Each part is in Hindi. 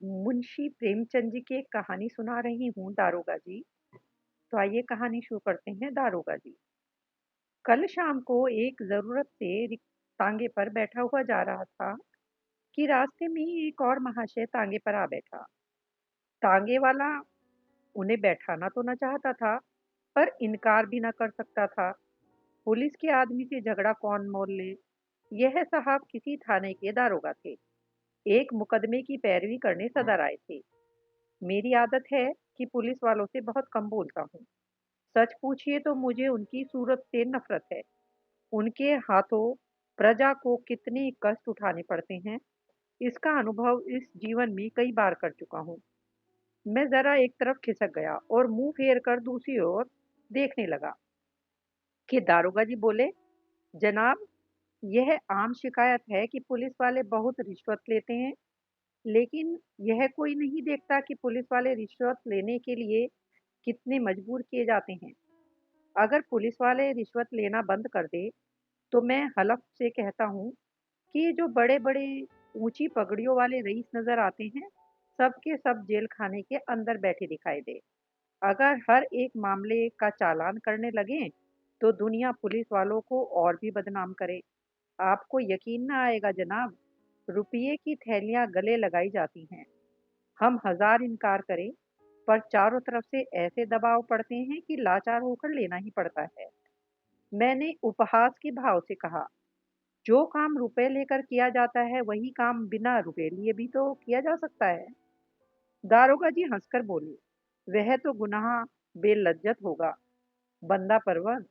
मुंशी प्रेमचंद जी की एक कहानी सुना रही हूँ दारोगा जी। तो आइए कहानी शुरू करते हैं दारोगा जी। कल शाम को एक जरूरत से तांगे पर बैठा हुआ जा रहा था कि रास्ते में ही एक और महाशय तांगे पर आ बैठा। तांगे वाला उन्हें बैठाना तो न चाहता था, पर इनकार भी न कर सकता था। पुलिस के आदमी से झगड़ा कौन मोल ले। यह साहब किसी थाने के दारोगा थे। एक मुकदमे की पैरवी करने सदर आए थे। मेरी आदत है कि पुलिस वालों से बहुत कम बोलता हूँ। सच पूछिए तो मुझे उनकी सूरत से नफरत है। उनके हाथों प्रजा को कितने कष्ट उठाने पड़ते हैं, इसका अनुभव इस जीवन में कई बार कर चुका हूँ। मैं जरा एक तरफ खिसक गया और मुंह फेर कर दूसरी ओर देखने लगा कि दारोगा जी बोले, जनाब, यह आम शिकायत है कि पुलिस वाले बहुत रिश्वत लेते हैं। लेकिन यह कोई नहीं देखता कि पुलिस वाले रिश्वत लेने के लिए कितने मजबूर किए जाते हैं। अगर पुलिस वाले रिश्वत लेना बंद कर दे तो मैं हलफ से कहता हूँ कि ये जो बड़े बड़े ऊंची पगड़ियों वाले रईस नजर आते हैं, सब के सब जेल खाने के अंदर बैठे दिखाई दे। अगर हर एक मामले का चालान करने लगे तो दुनिया पुलिस वालों को और भी बदनाम करे। आपको यकीन ना आएगा जनाब, रुपये की थैलियां गले लगाई जाती हैं। हम हजार इनकार करें, पर चारों तरफ से ऐसे दबाव पड़ते हैं कि लाचार होकर लेना ही पड़ता है। मैंने उपहास के भाव से कहा, जो काम रुपए लेकर किया जाता है वही काम बिना रुपए लिए भी तो किया जा सकता है। दारोगा जी हंसकर बोले, वह तो गुनाह बेलज्जत होगा बंदा परवर।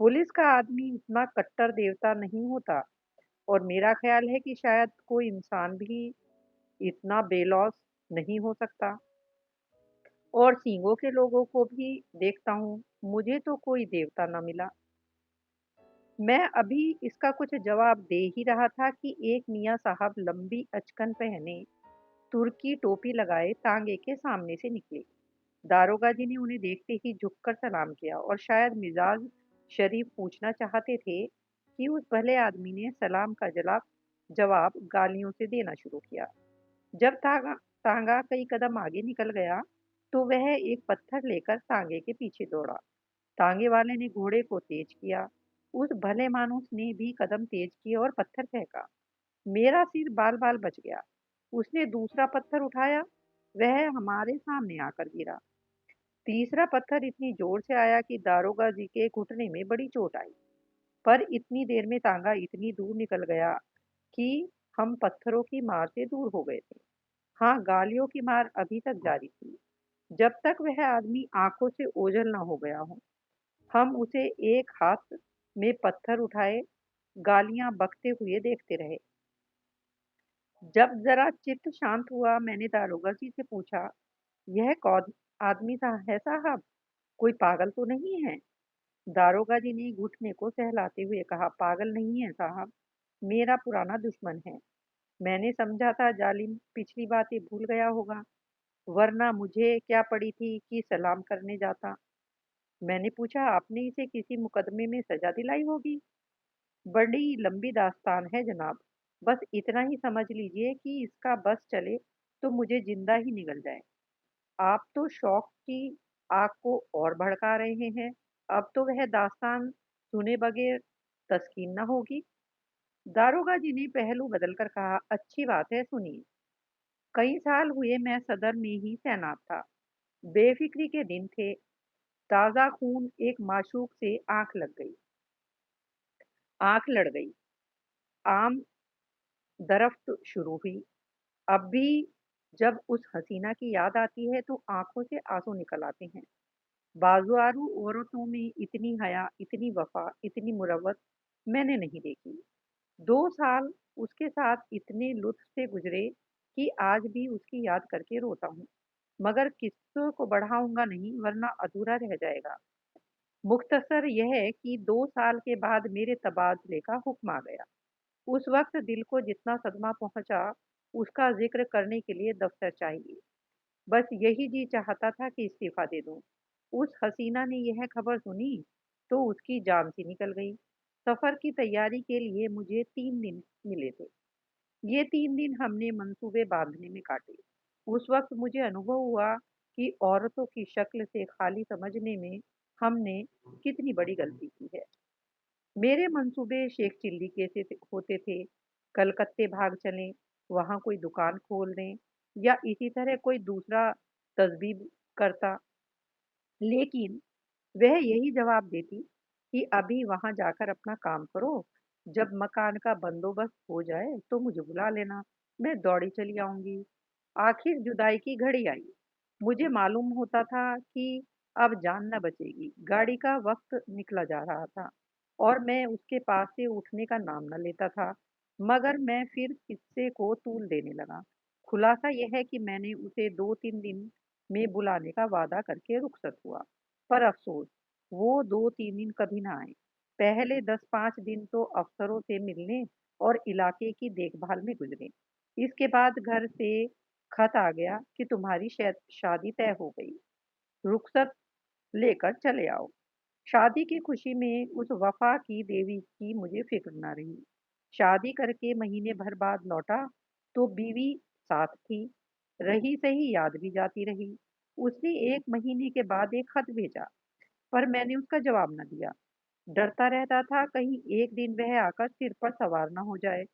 पुलिस का आदमी इतना कट्टर देवता नहीं होता, और मेरा ख्याल है कि शायद कोई इंसान भी इतना बेलौस नहीं हो सकता। और सींगों के लोगों को भी देखता हूँ, मुझे तो कोई देवता न मिला। मैं अभी इसका कुछ जवाब दे ही रहा था कि एक मियाँ साहब लंबी अचकन पहने, तुर्की टोपी लगाए तांगे के सामने से निकले। दारोगा जी ने उन्हें देखते ही झुककर सलाम किया और शायद मिजाज शरीफ पूछना चाहते थे कि उस भले आदमी ने सलाम का जवाब गालियों से देना शुरू किया। जब तांगा तांगा कई कदम आगे निकल गया तो वह एक पत्थर लेकर तांगे के पीछे दौड़ा। तांगे वाले ने घोड़े को तेज किया। उस भले मानुस ने भी कदम तेज किए और पत्थर फेंका। मेरा सिर बाल बाल बच गया। उसने दूसरा पत्थर उठाया, वह हमारे सामने आकर गिरा। तीसरा पत्थर इतनी जोर से आया कि दारोगा जी के घुटने में बड़ी चोट आई। पर इतनी देर में तांगा इतनी दूर निकल गया कि हम पत्थरों की मार से दूर हो गए थे। हाँ, गालियों की मार अभी तक जारी थी, जब तक वह आदमी आंखों से ओझल न हो गया हो। हम उसे एक हाथ में पत्थर उठाए गालियां बकते हुए देखते रहे। जब जरा चित्त शांत हुआ, मैंने दारोगा जी से पूछा, यह कौन आदमी है साहब? कोई पागल तो नहीं है? दारोगा जी ने घुटने को सहलाते हुए कहा, पागल नहीं है साहब, मेरा पुराना दुश्मन है। मैंने समझा था जालिम पिछली बातें भूल गया होगा, वरना मुझे क्या पड़ी थी कि सलाम करने जाता। मैंने पूछा, आपने इसे किसी मुकदमे में सजा दिलाई होगी? बड़ी लंबी दास्तान है जनाब। बस इतना ही समझ लीजिए कि इसका बस चले तो मुझे जिंदा ही निगल जाए। आप तो शौक की आग को और भड़का रहे हैं। अब तो वह दास्तान सुने बगैर तस्कीन न होगी। दारोगा जी ने पहलू बदलकर कहा, अच्छी बात है, सुनिए। कई साल हुए मैं सदर में ही तैनात था। बेफिक्री के दिन थे। ताजा खून एक माशूक से आंख लड़ गई। आम दरफ्त शुरू हुई। अब भी जब उस हसीना की याद आती है तो आंखों से आंसू निकल आते हैं। बाजुआरू औरतों में इतनी हया, इतनी वफा, इतनी मुरव्वत मैंने नहीं देखी। 2 साल उसके साथ इतने लुत्फ से गुजरे कि आज भी उसकी याद करके रोता हूँ। मगर किस्सों को बढ़ाऊंगा नहीं, वरना अधूरा रह जाएगा। मुख्तसर यह है कि 2 साल के बाद मेरे तबादले का हुक्म आ गया। उस वक्त दिल को जितना सदमा पहुंचा, उसका जिक्र करने के लिए दफ्तर चाहिए। बस यही जी चाहता था कि इस्तीफा दे दूं। उस हसीना ने यह खबर सुनी तो उसकी जान सी निकल गई। सफर की तैयारी के लिए मुझे 3 दिन मिले थे। ये 3 दिन हमने मंसूबे बांधने में काटे। उस वक़्त मुझे अनुभव हुआ कि औरतों की शक्ल से खाली समझने में हमने कितनी बड़ी गलती की है। मेरे मंसूबे शेख चिल्ली के से होते थे, कलकत्ते भाग चलें, वहाँ कोई दुकान खोल दें या इसी तरह कोई दूसरा तज़बीब करता। लेकिन वह यही जवाब देती कि अभी वहाँ जाकर अपना काम करो, जब मकान का बंदोबस्त हो जाए तो मुझे बुला लेना, मैं दौड़ी चली आऊँगी। आखिर जुदाई की घड़ी आई। मुझे मालूम होता था कि अब जान न बचेगी। गाड़ी का वक़्त निकला जा रहा था और मैं उसके पास से उठने का नाम न लेता था, मगर मैं फिर किस्से को तूल देने लगा। खुलासा यह है कि मैंने उसे 2-3 दिन में बुलाने का वादा करके रुखसत हुआ। पर अफ़सोस, वो 2-3 दिन कभी ना आए। पहले 10-5 दिन तो अफ़सरों से मिलने और इलाके की देखभाल में गुज़रे। इसके बाद घर से खत आ गया कि तुम्हारी शादी तय हो गई। रुखसत लेकर चले आओ। शादी की खुशी में उस वफ़ा की देवी की मुझे फ़िक्र ना रही। शादी करके महीने भर बाद लौटा तो बीवी साथ थी। रही सही याद भी जाती रही। उसने 1 महीने के बाद एक खत भेजा, पर मैंने उसका जवाब न दिया। डरता रहता था कहीं एक दिन वह आकर सिर पर सवार न हो जाए,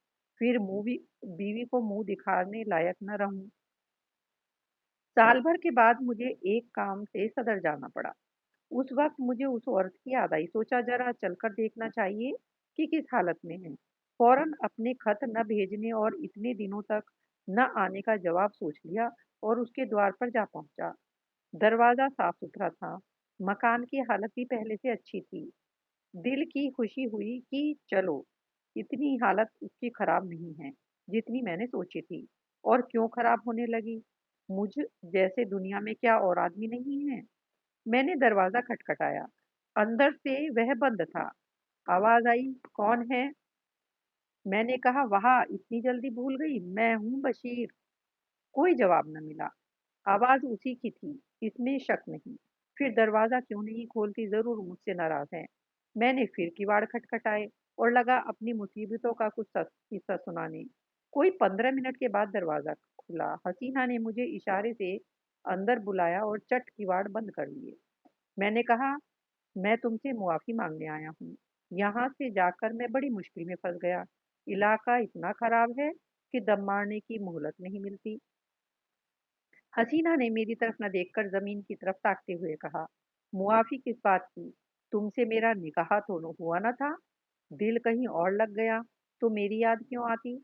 फिर बीवी को मुँह दिखाने लायक न रहूँ। साल भर के बाद मुझे एक काम से सदर जाना पड़ा। उस वक़्त मुझे उस औरत की याद आई, सोचा ज़रा चलकर देखना चाहिए कि किस हालत में है। फ़ौरन अपने खत न भेजने और इतने दिनों तक न आने का जवाब सोच लिया और उसके द्वार पर जा पहुँचा। दरवाज़ा साफ-सुथरा था, मकान की हालत भी पहले से अच्छी थी। दिल की खुशी हुई कि चलो, इतनी हालत उसकी खराब नहीं है, जितनी मैंने सोची थी। और क्यों खराब होने लगी? मुझ जैसे दुनिया में क्या और आदमी नहीं है? मैंने दरवाज़ा खटखटाया। अंदर से वह बंद था। आवाज़ आई, "कौन है?" मैंने कहा, "वाह! इतनी जल्दी भूल गई, मैं हूँ बशीर।" कोई जवाब न मिला। आवाज़ उसी की थी, इसमें शक नहीं। फिर दरवाज़ा क्यों नहीं खोलती, ज़रूर मुझसे नाराज़ है। मैंने फिर किवाड़ खटखटाए और लगा अपनी मुसीबतों का कुछ किस्सा सुनाने। कोई 15 मिनट के बाद दरवाज़ा खुला। हसीना ने मुझे इशारे से अंदर बुलाया और चट किवाड़ बंद कर लिए। मैंने कहा, "मैं तुमसे मुआफ़ी माँगने आया हूँ। यहाँ से जाकर मैं बड़ी मुश्किल में फँस गया। इलाका इतना ख़राब है कि दम मारने की मोहलत नहीं मिलती।" हसीना ने मेरी तरफ न देखकर ज़मीन की तरफ ताकते हुए कहा, "मुआफ़ी किस बात की? तुमसे मेरा निकाह तो हुआ न था? दिल कहीं और लग गया तो मेरी याद क्यों आती?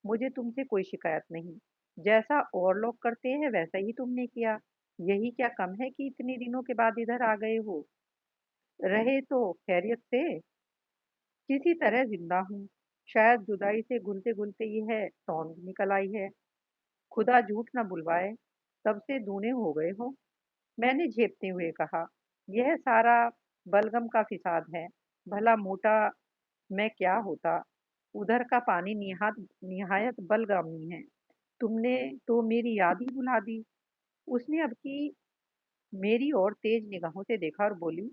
मुझे तुमसे कोई शिकायत नहीं। जैसा और लोग करते हैं वैसा ही तुमने किया। यही क्या कम है कि इतने दिनों के बाद इधर आ गए हो? रहे तो खैरियत से?" किसी तरह ज़िंदा हूँ। शायद जुदाई से घुलते-घुलते यह टौंद निकल आई है। खुदा झूठ न बुलवाए, तब से दूने हो गए हो। मैंने झेपते हुए कहा, "यह सारा बलगम का फिसाद है। भला मोटा मैं क्या होता? उधर का पानी निहायत बलगामी है। तुमने तो मेरी याद ही भुला दी।" उसने अब की मेरी ओर तेज निगाहों से देखा और बोली,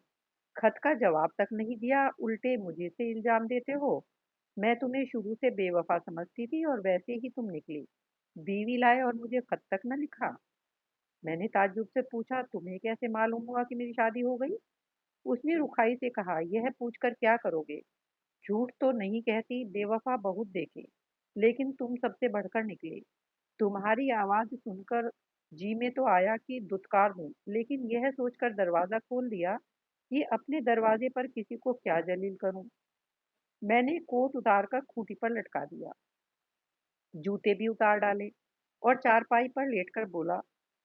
"खत का जवाब तक नहीं दिया, उल्टे मुझे से इल्ज़ाम देते हो। मैं तुम्हें शुरू से बेवफ़ा समझती थी और वैसे ही तुम निकली। बीवी लाए और मुझे खत तक न लिखा।" मैंने ताज्जुब से पूछा, "तुम्हें कैसे मालूम हुआ कि मेरी शादी हो गई?" उसने रुखाई से कहा, "यह पूछकर क्या करोगे? झूठ तो नहीं कहती, बेवफ़ा बहुत देखे, लेकिन तुम सबसे बढ़कर निकले। तुम्हारी आवाज़ सुनकर जी में तो आया कि दुत्कार दूँ, लेकिन यह सोचकर दरवाज़ा खोल दिया कि अपने दरवाज़े पर किसी को क्या जलील करूँ। मैंने कोट उतारकर खूंटी पर लटका दिया, जूते भी उतार डाले और चारपाई पर लेटकर बोला,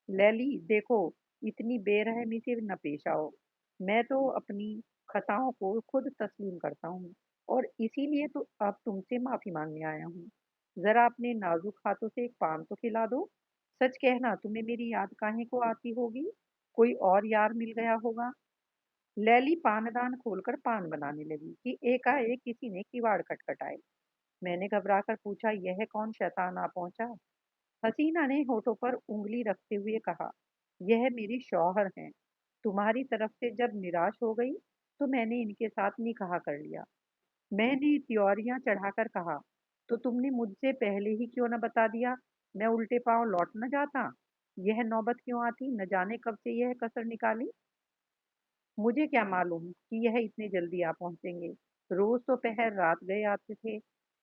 लैली देखो, इतनी बेरहमी से न पेश आओ। मैं तो अपनी खताओं को खुद तस्लीम करता हूँ और इसीलिए तो अब तुमसे माफ़ी माँगने आया हूँ। ज़रा अपने नाज़ुक हाथों से एक पान तो खिला दो। सच कहना, तुम्हें मेरी याद काहे को आती होगी? कोई और यार मिल गया होगा?" लैली पानदान खोलकर पान बनाने लगी कि एकाएक किसी ने किवाड़ खटखटाए। मैंने घबराकर पूछा, "यह कौन शैतान आ पहुँचा?" हसीना ने होठों पर उँगली रखते हुए कहा, "यह मेरे शौहर हैं। तुम्हारी तरफ से जब निराश हो गई, तो मैंने इनके साथ निकाह कर लिया।" मैंने त्योरियां चढ़ाकर कहा, "तो तुमने मुझसे पहले ही क्यों न बता दिया? मैं उल्टे पांव लौट न जाता।" यह नौबत क्यों आती, न जाने कब से यह कसर निकाली। मुझे क्या मालूम कि यह इतनी जल्दी आ पहुंचेंगे। रोज तो पहर रात गए आते थे,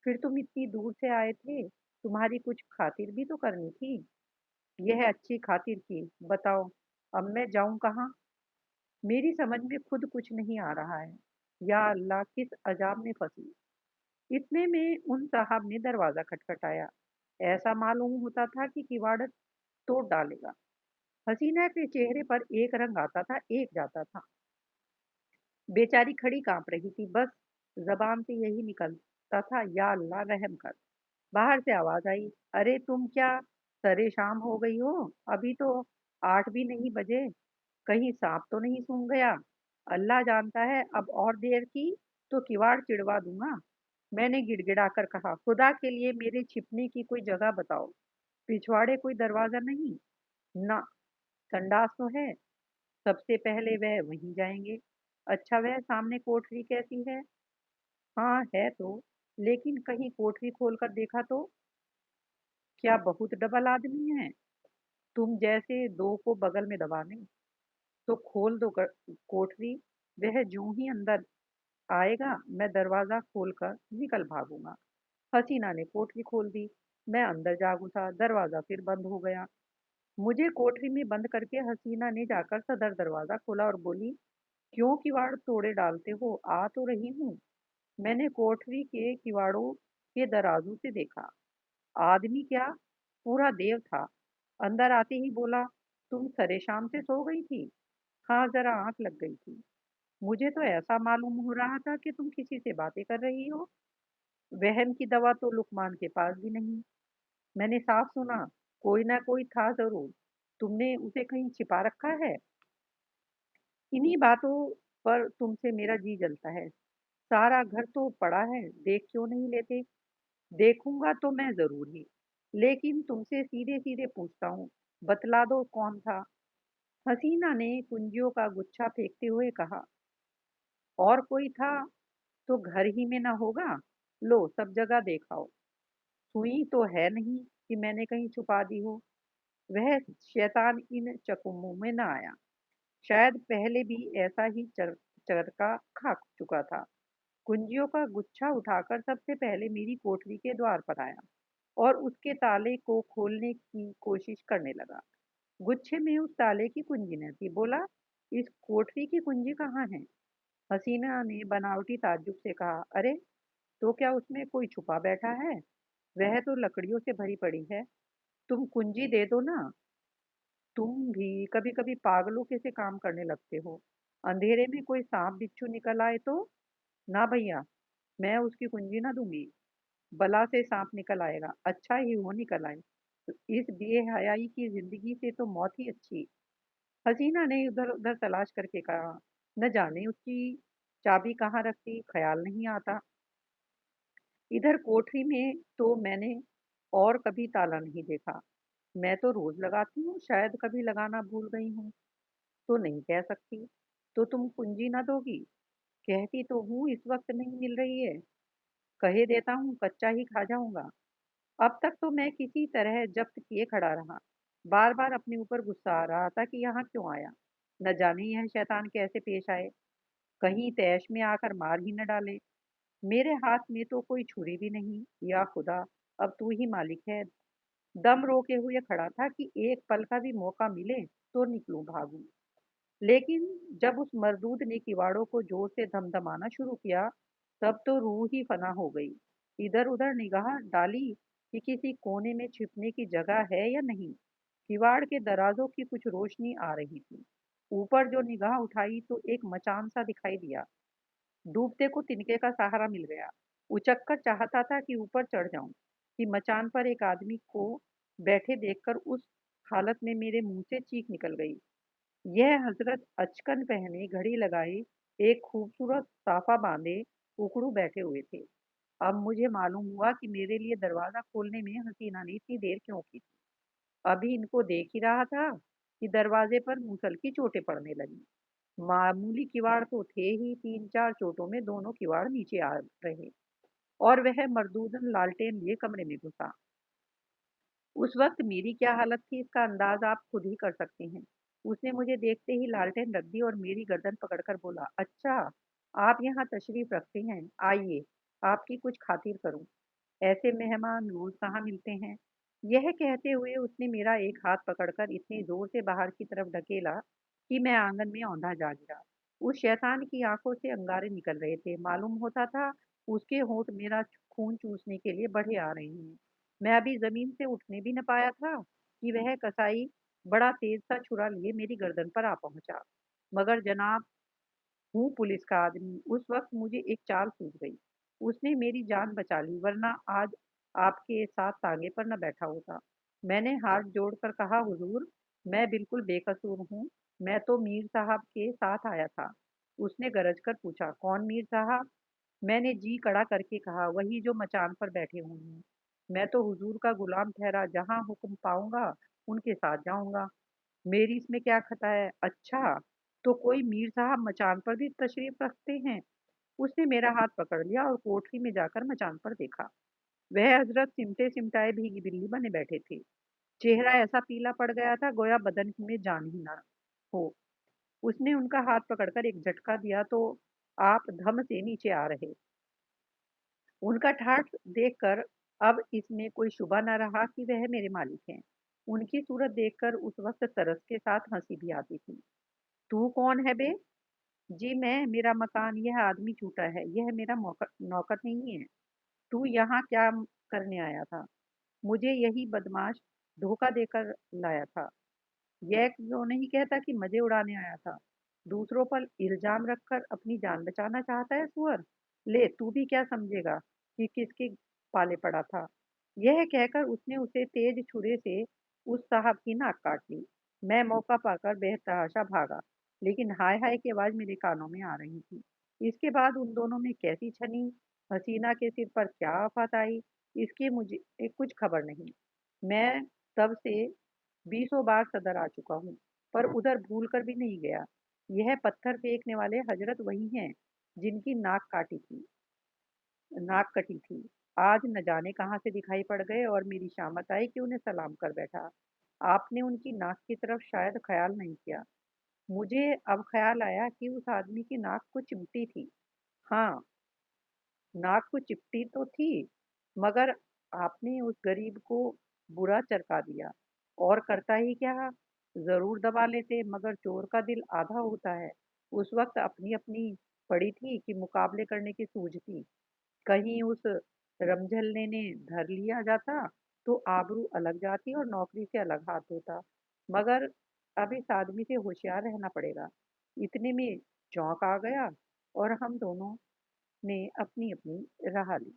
फिर तुम इतनी दूर से आए थे, तुम्हारी कुछ खातिर भी तो करनी थी। यह अच्छी खातिर की, बताओ अब मैं जाऊं कहाँ। मेरी समझ में खुद कुछ नहीं आ रहा है। या अल्लाह, किस अजाब में फंसी। इतने में उन साहब ने दरवाजा खटखटाया। ऐसा मालूम होता था कि किवाड़ तोड़ डालेगा। हसीना के चेहरे पर एक रंग आता था, एक जाता था। बेचारी खड़ी कांप रही थी, बस जबान से यही निकलता था, या अल्लाह रहम कर। बाहर से आवाज आई, अरे तुम क्या, सरे शाम हो गई हो, अभी तो 8 भी नहीं बजे, कहीं सांप तो नहीं सूंघ गया। अल्लाह जानता है, अब और देर की तो किवाड़ चिढ़वा दूंगा। मैंने गिड़गिड़ाकर कहा, खुदा के लिए मेरे छिपने की कोई जगह बताओ। पिछवाड़े कोई दरवाजा नहीं ना, संडास तो है, सबसे पहले वह वहीं जाएंगे। अच्छा, वह सामने कोठरी कैसी है। हाँ है तो, लेकिन कहीं कोठरी खोलकर देखा तो। क्या बहुत डबल आदमी है, तुम जैसे दो को बगल में दबा लें। तो खोल दो कोठरी। वह जूं ही अंदर आएगा, मैं दरवाजा खोलकर निकल भागूंगा। हसीना ने कोठरी खोल दी। मैं अंदर जा घुसा, दरवाजा फिर बंद हो गया। मुझे कोठरी में बंद करके हसीना ने जाकर सदर दरवाजा खोला और बोली, क्यों किवाड़ तोड़े डालते हो, आ तो रही हूँ। मैंने कोठरी के किवाड़ों के दराजों से देखा। आदमी क्या, पूरा देव था। अंदर आते ही बोला, तुम सरे शाम से सो गई थी। हाँ, जरा आंख लग गई थी। मुझे तो ऐसा मालूम हो रहा था कि तुम किसी से बातें कर रही हो। वहम की दवा तो लुकमान के पास भी नहीं। मैंने साफ सुना, कोई ना कोई था जरूर। तुमने उसे कहीं छिपा रखा है। इन्हीं बातों पर तुमसे मेरा जी जलता है। सारा घर तो पड़ा है, देख क्यों नहीं लेते। देखूंगा तो मैं जरूर ही, लेकिन तुमसे सीधे सीधे पूछता हूँ, बतला दो कौन था। हसीना ने कुंजियों का गुच्छा फेंकते हुए कहा, और कोई था तो घर ही में ना होगा। लो, सब जगह देखाओ, सुई तो है नहीं कि मैंने कहीं छुपा दी हो। वह शैतान इन चकुम्मों में न आया। शायद पहले भी ऐसा ही चरका खा चुका था। कुंजियों का गुच्छा उठाकर सबसे पहले मेरी कोठरी के द्वार पर आया और उसके ताले को खोलने की कोशिश करने लगा। गुच्छे में उस ताले की कुंजी न थी। बोला, इस कोठरी की कुंजी कहाँ है। हसीना ने बनावटी ताज्जुब से कहा, अरे तो क्या उसमें कोई छुपा बैठा है। वह तो लकड़ियों से भरी पड़ी है। तुम कुंजी दे दो ना। तुम भी कभी कभी पागलों के से काम करने लगते हो। अंधेरे में कोई सांप बिच्छू निकल आए तो। ना भैया, मैं उसकी कुंजी ना दूंगी। बला से सांप निकल आएगा, अच्छा ही वो निकल आए। तो इस बेहयाई की जिंदगी से तो मौत ही अच्छी। हसीना ने उधर उधर तलाश करके कहा, न जाने उसकी चाबी कहाँ रखती, ख्याल नहीं आता। इधर कोठरी में तो मैंने और कभी ताला नहीं देखा। मैं तो रोज लगाती हूँ, शायद कभी लगाना भूल गई हूँ। तो नहीं कह सकती। तो तुम कुंजी ना दोगी। कहती तो हूँ, इस वक्त नहीं मिल रही है। कहे देता हूँ, कच्चा ही खा जाऊंगा। अब तक तो मैं किसी तरह जब्त किए खड़ा रहा। बार बार अपने ऊपर गुस्सा आ रहा था कि यहाँ क्यों आया। न जाने यह शैतान कैसे पेश आए, कहीं तैश में आकर मार ही न डाले। मेरे हाथ में तो कोई छुरी भी नहीं। या खुदा, अब तू ही मालिक है। दम रोके हुए खड़ा था कि एक पल का भी मौका मिले तो निकलूं, भागूं। लेकिन जब उस मर्दूद ने किवाड़ों को जोर से धमधमाना शुरू किया, तब तो रूह ही फना हो गई। इधर उधर निगाह डाली कि किसी कोने में छिपने की जगह है या नहीं। किवाड़ के दराजों की कुछ रोशनी आ रही थी। ऊपर जो निगाह उठाई तो एक मचान सा दिखाई दिया। डूबते को तिनके का सहारा मिल गया। उचक कर चाहता था कि ऊपर चढ़ जाऊं, कि मचान पर एक आदमी को बैठे देखकर उस हालत में मेरे मुंह से चीख निकल गई। यह हजरत अचकन पहने, घड़ी लगाई, एक खूबसूरत साफा बांधे उकड़ू बैठे हुए थे। अब मुझे मालूम हुआ कि मेरे लिए दरवाजा खोलने में हसीना ने इतनी देर क्यों की थी। अभी इनको देख ही रहा था कि दरवाजे पर मूसल की चोटें पड़ने लगी। मामूली किवाड़ तो थे ही, 3-4 चोटों में दोनों किवाड़ नीचे आ रहे और वह मर्दूदन लालटेन लिए कमरे में घुसा। उस वक़्त मेरी क्या हालत थी इसका अंदाज़ आप खुद ही कर सकते हैं। उसने मुझे देखते ही लालटेन रख दी और मेरी गर्दन पकड़कर बोला, "अच्छा, आप यहाँ तशरीफ़ रखते हैं, आइए, आपकी कुछ खातिर करूँ। ऐसे मेहमान रोज़ कहाँ मिलते हैं।" यह कहते हुए उसने मेरा एक हाथ पकड़कर इतनी ज़ोर से बाहर की तरफ ढकेला कि मैं आँगन में औंधा जा गिरा। उस शैतान की आँखों से अंगारे निकल रहे थे। मालूम होता था उसके होंठ मेरा खून चूसने के लिए बढ़े आ रहे हैं। मैं अभी ज़मीन से उठने भी न पाया था कि वह कसाई बड़ा तेज़-सा छुरा लिए मेरी गर्दन पर आ पहुँचा। मगर जनाब, हूँ पुलिस का आदमी, उस वक़्त मुझे एक चाल सूझ गई। उसने मेरी जान बचा ली, वरना आज आपके साथ तांगे पर न बैठा होता। मैंने हाथ जोड़कर कहा, हुज़ूर, मैं बिल्कुल बेकसूर हूँ, मैं तो मीर साहब के साथ आया था। उसने गरज कर पूछा, कौन मीर साहब? मैंने जी कड़ा करके कहा, वही जो मचान पर बैठे हुए हैं। मैं तो हुज़ूर का गुलाम ठहरा, जहाँ हुक्म पाऊँगा, उनके साथ जाऊँगा। मेरी इसमें क्या खता है? अच्छा, तो कोई मीर साहब मचान पर भी तशरीफ़ रखते हैं? उसने मेरा हाथ पकड़ लिया और कोठरी में जाकर मचान पर देखा। वह हज़रत सिमटे-सिमटाए भीगी बिल्ली बने बैठे थे। चेहरा ऐसा पीला पड़ गया था, गोया बदन में जान ही ना हो। उसने उनका हाथ पकड़कर एक झटका दिया तो आप धम से नीचे आ रहे। उनका ठाठ देखकर अब इसमें कोई शुबा न रहा कि वह मेरे मालिक हैं। उनकी सूरत देखकर उस वक़्त तरस के साथ हँसी भी आती थी। "तू कौन है बे?" "जी मैं, मेरा मकान, यह आदमी छूटा है, यह मेरा नौकर नहीं है। तू यहाँ क्या करने आया था?" "मुझे यही बदमाश धोखा देकर लाया था। यह क्यों नहीं कहता कि मज़े उड़ाने आया था? दूसरों पर इल्ज़ाम रखकर अपनी जान बचाना चाहता है सूअर? ले तू भी क्या समझेगा कि किसके पाले पड़ा था?" यह कहकर उसने उसे तेज छुरे से उस साहब की नाक काट ली। मैं मौका पाकर बेतहाशा भागा, लेकिन हाय हाय की आवाज़ मेरे कानों में आ रही थी। इसके बाद उन दोनों में कैसी छनी, हसीना के सिर पर क्या आफ़त आई, इसकी मुझे कुछ खबर नहीं। मैं तब से बीसों बार सदर आ चुका हूँ, पर उधर भूल कर भी नहीं गया। यह पत्थर फेंकने वाले हजरत वही हैं, जिनकी नाक कटी थी। आज न जाने कहाँ से दिखाई पड़ गए और मेरी शामत आई कि उन्हें सलाम कर बैठा। आपने उनकी नाक की तरफ शायद ख़याल नहीं किया। मुझे अब ख़याल आया कि उस आदमी की नाक को चिमटी थी। हाँ, नाक को चिपटी तो थी, मगर आपने उस गरीब को बुरा चरका दिया। और करता ही क्या? ज़रूर दबा लेते, मगर चोर का दिल आधा होता है। उस वक़्त अपनी-अपनी पड़ी थी कि मुकाबले करने की सूझती। कहीं उस रमझल्ले ने धर लिया जाता, तो आबरू अलग जाती और नौकरी से अलग हाथ होता। मगर अब इस आदमी से होशियार रहना पड़ेगा। इतने में चौंक आ गया और हम दोनों ने अपनी-अपनी राह ली।